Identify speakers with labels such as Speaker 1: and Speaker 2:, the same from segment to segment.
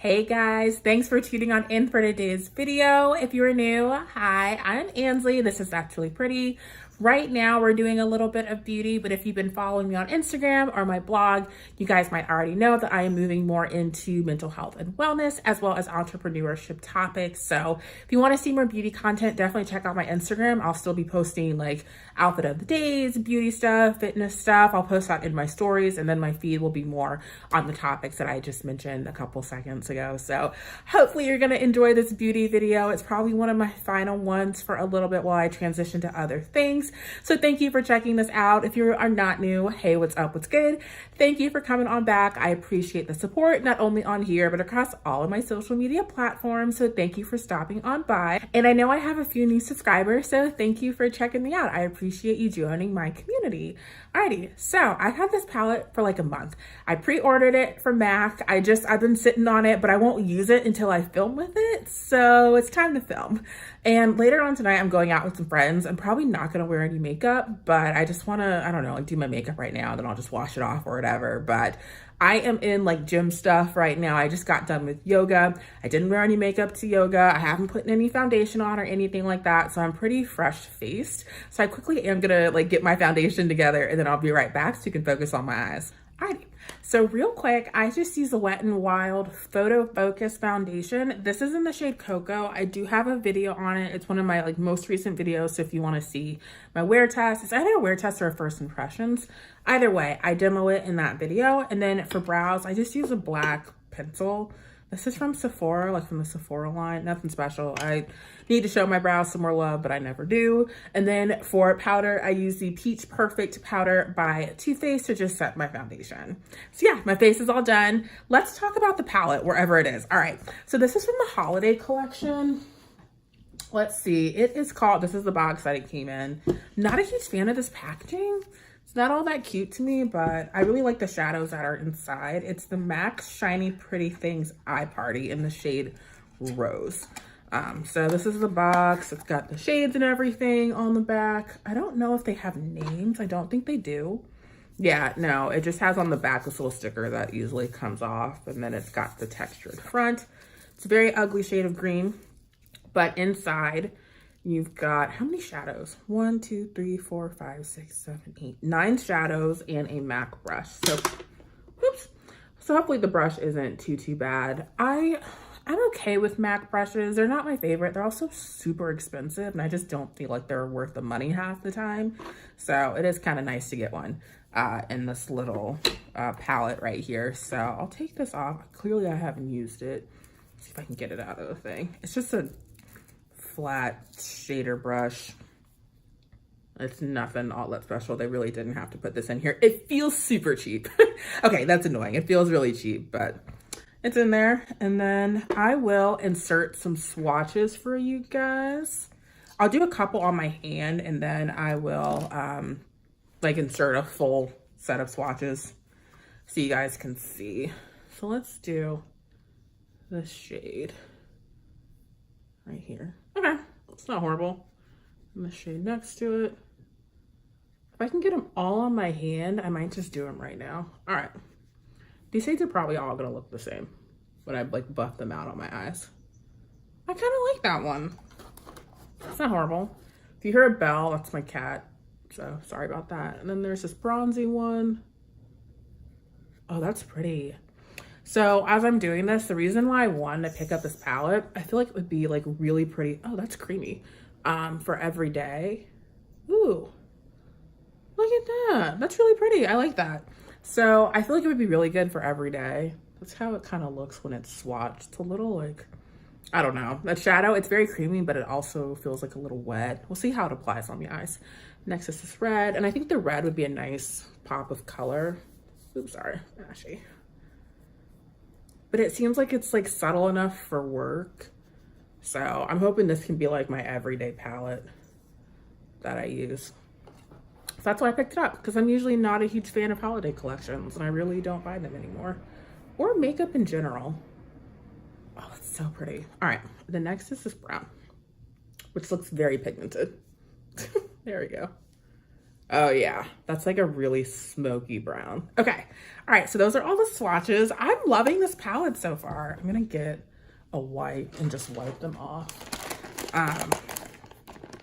Speaker 1: Hey guys, thanks for tuning on in for today's video. If you're new, hi, I'm Ansley. This is That's Really Pretty. Right now we're doing a little bit of beauty, but if you've been following me on Instagram or my blog, you guys might already know that I am moving more into mental health and wellness as well as entrepreneurship topics. So if you want to see more beauty content, definitely check out my Instagram. I'll still be posting like outfit of the days, beauty stuff, fitness stuff. I'll post that in my stories, and then my feed will be more on the topics that I just mentioned a couple seconds ago. So hopefully you're going to enjoy this beauty video. It's probably one of my final ones for a little bit while I transition to other things. So thank you for checking this out. If you are not new, hey, what's up? What's good? Thank you for coming on back. I appreciate the support, not only on here, but across all of my social media platforms. So thank you for stopping on by. And I know I have a few new subscribers, so thank you for checking me out. I appreciate you joining my community. Alrighty, so I've had this palette for like a month. I pre-ordered it from MAC. I've been sitting on it, but I won't use it until I film with it. So it's time to film. And later on tonight, I'm going out with some friends. I'm probably not gonna wear any makeup, but I just wanna, I don't know, like do my makeup right now, then I'll just wash it off or whatever. But I am in like gym stuff right now. I just got done with yoga. I didn't wear any makeup to yoga. I haven't put any foundation on or anything like that. So I'm pretty fresh faced. So I quickly am gonna like get my foundation together, and then I'll be right back so you can focus on my eyes. Alrighty, so real quick, I just use the Wet n Wild Photo Focus Foundation. This is in the shade Cocoa. I do have a video on it. It's one of my like most recent videos, so if you want to see my wear test, it's either a wear test or a first impressions. Either way, I demo it in that video. And then for brows, I just use a black pencil. This is from Sephora, like from the Sephora line, nothing special. I need to show my brows some more love, but I never do. And then for powder, I use the Peach Perfect powder by Too Faced to just set my foundation. So yeah, my face is all done. Let's talk about the palette, wherever it is. All right, so this is from the holiday collection. Let's see, it is called, this is the box that it came in. Not a huge fan of this packaging. It's not all that cute to me, but I really like the shadows that are inside. It's the MAC Shiny Pretty Things Eye Party in the shade Rose. So this is the box. It's got the shades and everything on the back. I don't know if they have names. I don't think they do. Yeah, no, it just has on the back this little sticker that usually comes off, and then it's got the textured front. It's a very ugly shade of green, but inside you've got, how many shadows? 1, 2, 3, 4, 5, 6, 7, 8, 9 shadows and a MAC brush. So, whoops. So hopefully the brush isn't too bad. I'm okay with MAC brushes. They're not my favorite. They're also super expensive, and I just don't feel like they're worth the money half the time. So it is kind of nice to get one in this little palette right here. So I'll take this off. Clearly I haven't used it. Let's see if I can get it out of the thing. It's just a flat shader brush. It's nothing all that special. They really didn't have to put this in here. It feels super cheap. Okay, that's annoying. It feels really cheap, but it's in there. And then I will insert some swatches for you guys. I'll do a couple on my hand, and then I will like insert a full set of swatches so you guys can see. So let's do this shade right here. Okay, it's not horrible. And the shade next to it. If I can get them all on my hand, I might just do them right now. All right. These shades are probably all gonna look the same when I like buff them out on my eyes. I kind of like that one. It's not horrible. If you hear a bell, that's my cat. So sorry about that. And then there's this bronzy one. Oh, that's pretty. So as I'm doing this, the reason why I wanted to pick up this palette, I feel like it would be like really pretty. Oh, that's creamy. For every day. Ooh, look at that. That's really pretty. I like that. So I feel like it would be really good for every day. That's how it kind of looks when it's swatched. It's a little like, I don't know. That shadow, it's very creamy, but it also feels like a little wet. We'll see how it applies on the eyes. Next is this red. And I think the red would be a nice pop of color. Oops, sorry, ashy. But it seems like it's like subtle enough for work. So I'm hoping this can be like my everyday palette that I use. So that's why I picked it up, because I'm usually not a huge fan of holiday collections, and I really don't buy them anymore. Or makeup in general. Oh, it's so pretty. All right, the next is this brown, which looks very pigmented. There we go. Oh yeah, that's like a really smoky brown. Okay, all right, so those are all the swatches. I'm loving this palette so far. I'm gonna get a wipe and just wipe them off.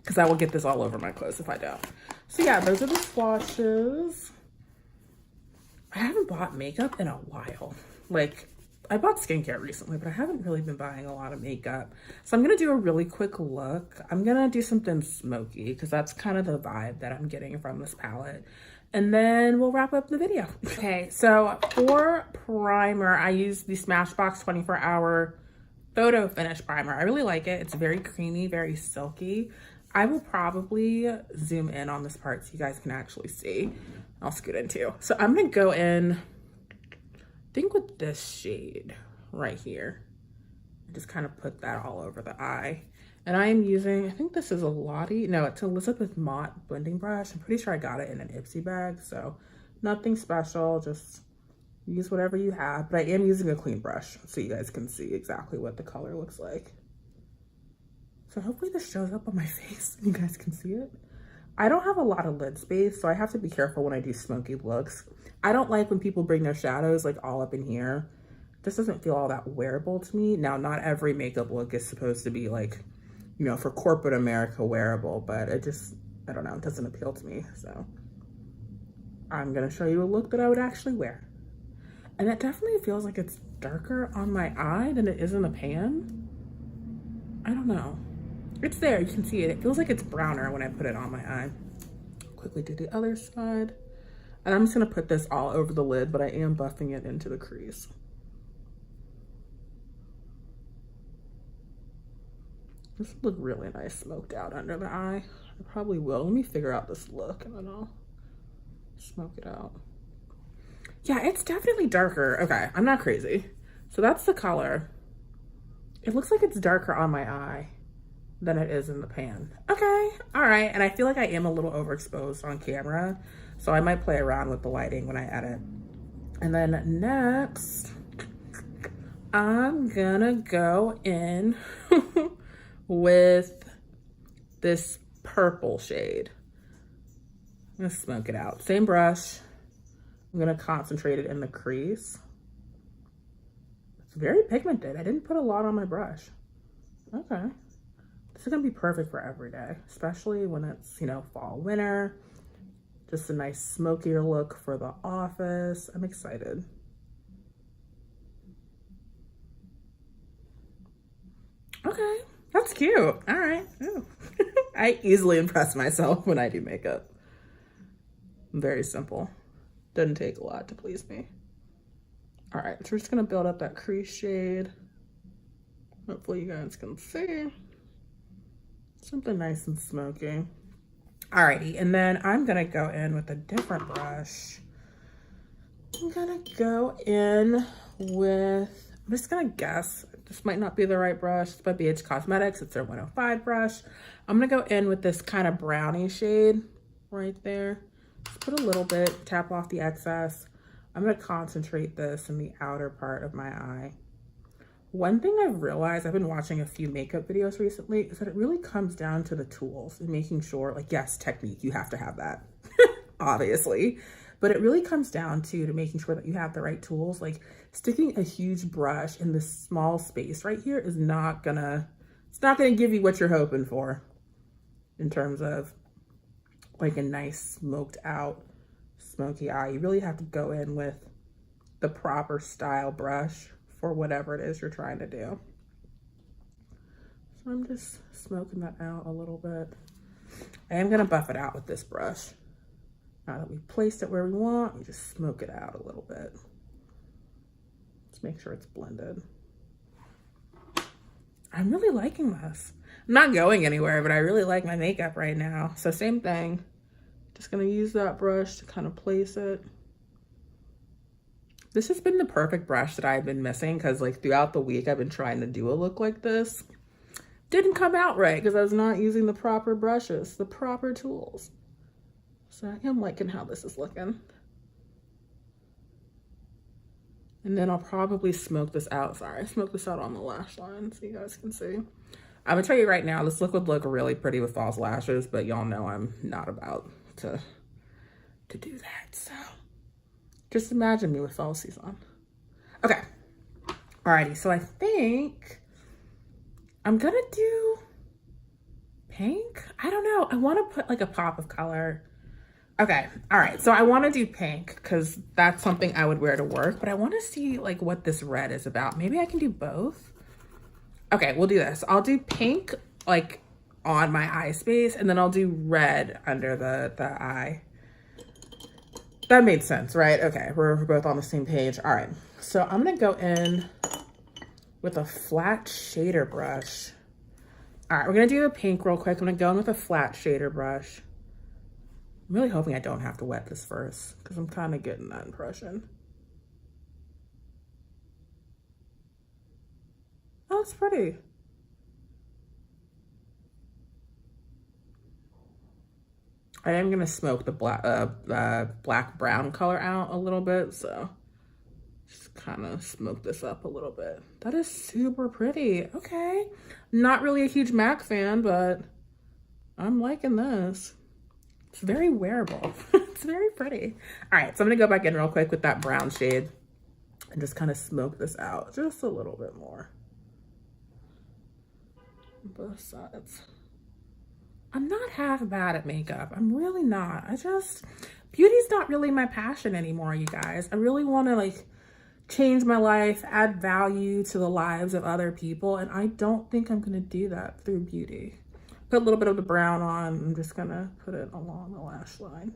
Speaker 1: Because I will get this all over my clothes if I don't. So yeah, those are the swatches. I haven't bought makeup in a while. Like, I bought skincare recently, but I haven't really been buying a lot of makeup. So I'm gonna do a really quick look. I'm gonna do something smoky because that's kind of the vibe that I'm getting from this palette. And then we'll wrap up the video. Okay, so for primer, I use the Smashbox 24-hour Photo Finish Primer. I really like it. It's very creamy, very silky. I will probably zoom in on this part so you guys can actually see. I'll scoot in too. So I'm gonna go in, I think with this shade right here. Just kind of put that all over the eye. And I am using, I think this is a Lottie, no, it's Elizabeth Mott blending brush. I'm pretty sure I got it in an Ipsy bag, so nothing special, just use whatever you have. But I am using a clean brush so you guys can see exactly what the color looks like. So hopefully this shows up on my face and you guys can see it. I don't have a lot of lid space, so I have to be careful when I do smoky looks. I don't like when people bring their shadows like all up in here. This doesn't feel all that wearable to me. Now, not every makeup look is supposed to be like, you know, for corporate America wearable, but it just, I don't know, it doesn't appeal to me. So I'm gonna show you a look that I would actually wear. And it definitely feels like it's darker on my eye than it is in the pan. I don't know. It's there, you can see it. It feels like it's browner when I put it on my eye. Quickly do the other side. And I'm just gonna put this all over the lid, but I am buffing it into the crease. This would look really nice smoked out under the eye. I probably will. Let me figure out this look and then I'll smoke it out. Yeah, it's definitely darker. Okay, I'm not crazy. So that's the color. It looks like it's darker on my eye than it is in the pan. Okay, all right. And I feel like I am a little overexposed on camera, so I might play around with the lighting when I edit. And then next, I'm gonna go in with this purple shade. I'm gonna smoke it out. Same brush. I'm gonna concentrate it in the crease. It's very pigmented. I didn't put a lot on my brush. Okay. This is gonna be perfect for every day, especially when it's, you know, fall, winter. Just a nice smokier look for the office. I'm excited. Okay, that's cute. All right. I easily impress myself when I do makeup. Very simple. Doesn't take a lot to please me. All right, so we're just gonna build up that crease shade. Hopefully you guys can see. Something nice and smoky. Alrighty, and then I'm gonna go in with a different brush. I'm gonna go in with, I'm just gonna guess, this might not be the right brush. It's by BH Cosmetics, it's their 105 brush. I'm gonna go in with this kind of brownie shade right there. Just put a little bit, tap off the excess. I'm gonna concentrate this in the outer part of my eye. One thing I've realized, I've been watching a few makeup videos recently, is that it really comes down to the tools and making sure, like, yes, technique, you have to have that, obviously. But it really comes down to making sure that you have the right tools. Like, sticking a huge brush in this small space right here is not gonna, it's not gonna give you what you're hoping for in terms of like a nice smoked out, smoky eye. You really have to go in with the proper style brush for whatever it is you're trying to do. So I'm just smoking that out a little bit. I am gonna buff it out with this brush. Now that we've placed it where we want, we just smoke it out a little bit. Let's make sure it's blended. I'm really liking this. I'm not going anywhere, but I really like my makeup right now. So same thing, just gonna use that brush to kind of place it. This has been the perfect brush that I've been missing because like throughout the week, I've been trying to do a look like this. Didn't come out right because I was not using the proper brushes, the proper tools. So I am liking how this is looking. And then I'll probably smoke this out. Sorry, smoke this out on the lash line so you guys can see. I'm gonna tell you right now, this look would look really pretty with false lashes, but y'all know I'm not about to to do that. So just imagine me with falsies on. Okay. Alrighty, so I think I'm gonna do pink. I don't know. I want to put like a pop of color. Okay, all right. So I want to do pink because that's something I would wear to work, but I want to see like what this red is about. Maybe I can do both. Okay, we'll do this. I'll do pink like on my eye space, and then I'll do red under the eye. That made sense, right? Okay, we're both on the same page. All right, so I'm gonna go in with a flat shader brush. All right, we're gonna do the pink real quick. I'm gonna go in with a flat shader brush. I'm really hoping I don't have to wet this first because I'm kind of getting that impression. Oh, it's pretty. I am gonna smoke the black brown color out a little bit, so just kind of smoke this up a little bit. That is super pretty. Okay, not really a huge MAC fan, but I'm liking this. It's very wearable. It's very pretty. All right, so I'm gonna go back in real quick with that brown shade and just kind of smoke this out just a little bit more. Both sides. I'm not half bad at makeup. I'm really not. Beauty's not really my passion anymore, you guys. I really want to like change my life, add value to the lives of other people, and I don't think I'm gonna do that through beauty. Put a little bit of the brown on. I'm just gonna put it along the lash line.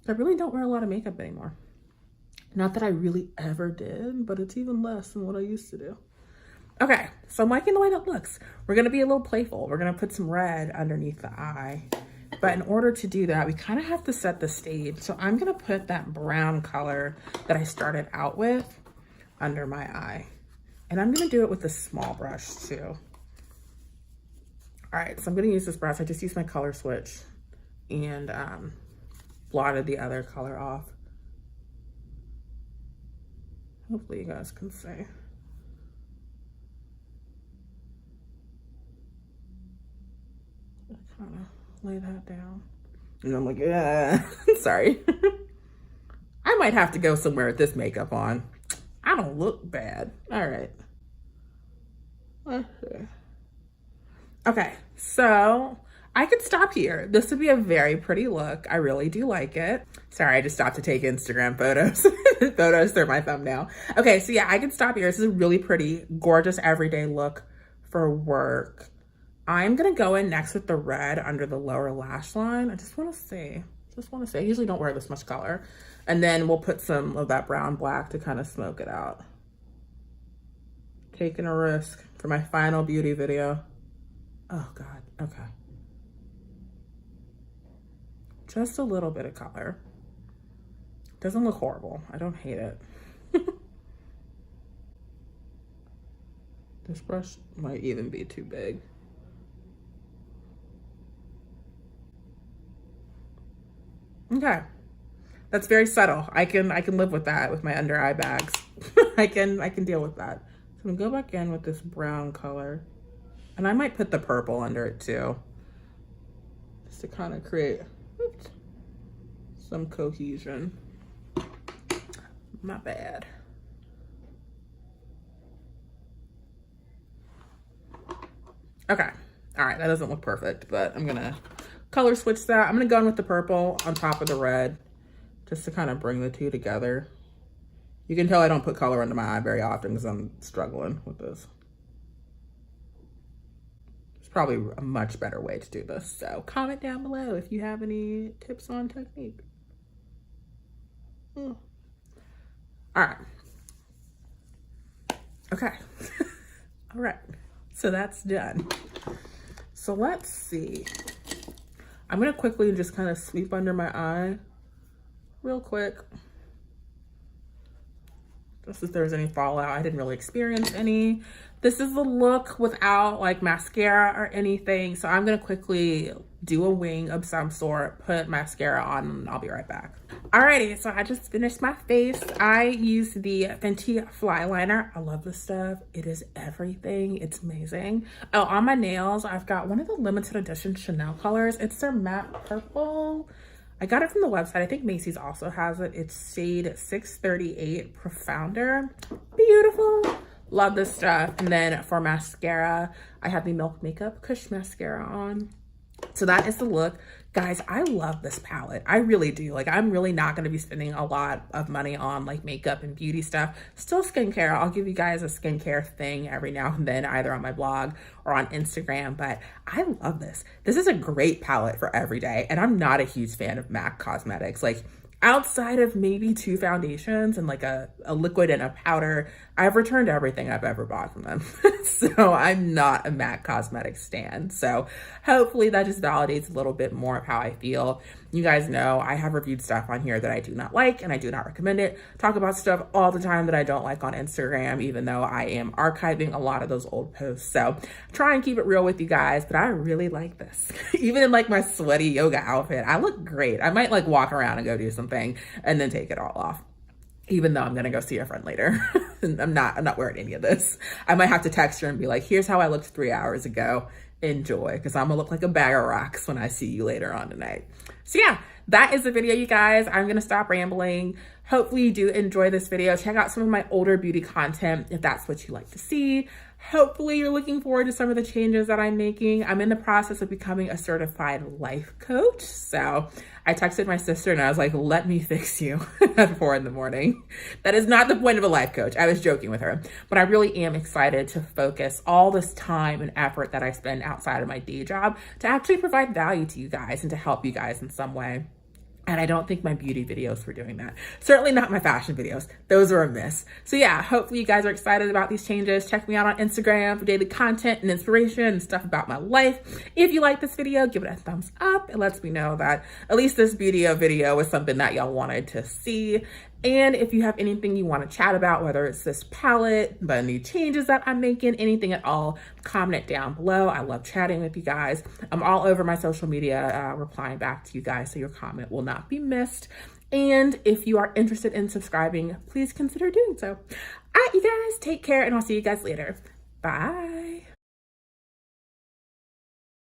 Speaker 1: I really don't wear a lot of makeup anymore. Not that I really ever did, but it's even less than what I used to do. Okay, so I'm liking the way that looks. We're gonna be a little playful. We're gonna put some red underneath the eye. But in order to do that, we kind of have to set the stage. So I'm gonna put that brown color that I started out with under my eye. And I'm gonna do it with a small brush too. All right, so I'm gonna use this brush. I just used my color switch and blotted the other color off. Hopefully you guys can see. Kind of lay that down. And I'm like, yeah, sorry. I might have to go somewhere with this makeup on. I don't look bad. All right. Okay, so I could stop here. This would be a very pretty look. I really do like it. Sorry, I just stopped to take Instagram photos. Photos, they're my thumbnail. Okay, so yeah, I could stop here. This is a really pretty, gorgeous everyday look for work. I'm gonna go in next with the red under the lower lash line. I just wanna see. I usually don't wear this much color. And then we'll put some of that brown black to kind of smoke it out. Taking a risk for my final beauty video. Oh God, okay. Just a little bit of color. Doesn't look horrible. I don't hate it. This brush might even be too big. Okay, that's very subtle. I can live with that with my under eye bags. I can deal with that. So I'm gonna go back in with this brown color, and I might put the purple under it too, just to kind of create some cohesion. My bad. Okay, all right, that doesn't look perfect, but I'm gonna color switch that. I'm gonna go in with the purple on top of the red just to kind of bring the two together. You can tell I don't put color under my eye very often because I'm struggling with this. There's probably a much better way to do this. So comment down below if you have any tips on technique. All right. Okay. All right. So that's done. So let's see. I'm gonna quickly just kind of sweep under my eye real quick. Just if there's any fallout. I didn't really experience any. This is the look without like mascara or anything. So I'm gonna quickly do a wing of some sort, put mascara on, and I'll be right back. Alrighty, so I just finished my face. I used the Fenty Fly Liner. I love this stuff. It is everything. It's amazing. Oh, on my nails, I've got one of the limited edition Chanel colors. It's their matte purple. I got it from the website. I think Macy's also has it. It's shade 638 Profounder. Beautiful. Love this stuff. And then for mascara, I have the Milk Makeup Kush Mascara on. So that is the look. Guys, I love this palette. I really do. Like, I'm really not going to be spending a lot of money on like makeup and beauty stuff. Still skincare. I'll give you guys a skincare thing every now and then, either on my blog or on Instagram, but I love this. This is a great palette for every day. And I'm not a huge fan of MAC cosmetics. Like, outside of maybe 2 foundations and like a liquid and a powder, I've returned everything I've ever bought from them. So I'm not a MAC Cosmetics stan. So hopefully that just validates a little bit more of how I feel. You guys know I have reviewed stuff on here that I do not like and I do not recommend it. Talk about stuff all the time that I don't like on Instagram, even though I am archiving a lot of those old posts. So try and keep it real with you guys, but I really like this. Even in like my sweaty yoga outfit, I look great. I might like walk around and go do something and then take it all off, even though I'm gonna go see a friend later. I'm not wearing any of this. I might have to text her and be like, here's how I looked 3 hours ago. Enjoy, because I'm gonna look like a bag of rocks when I see you later on tonight. So yeah, that is the video, you guys. I'm gonna stop rambling. Hopefully you do enjoy this video. Check out some of my older beauty content if that's what you like to see. Hopefully you're looking forward to some of the changes that I'm making. I'm in the process of becoming a certified life coach. So I texted my sister and I was like, let me fix you at 4 in the morning. That is not the point of a life coach. I was joking with her, but I really am excited to focus all this time and effort that I spend outside of my day job to actually provide value to you guys and to help you guys in some way. And I don't think my beauty videos were doing that. Certainly not my fashion videos. Those are a miss. So yeah, hopefully you guys are excited about these changes. Check me out on Instagram for daily content and inspiration and stuff about my life. If you like this video, give it a thumbs up. It lets me know that at least this beauty video was something that y'all wanted to see. And if you have anything you want to chat about, whether it's this palette, the new changes that I'm making, anything at all, comment it down below. I love chatting with you guys. I'm all over my social media replying back to you guys, so your comment will not be missed. And if you are interested in subscribing, please consider doing so. All right, you guys, take care, and I'll see you guys later. Bye.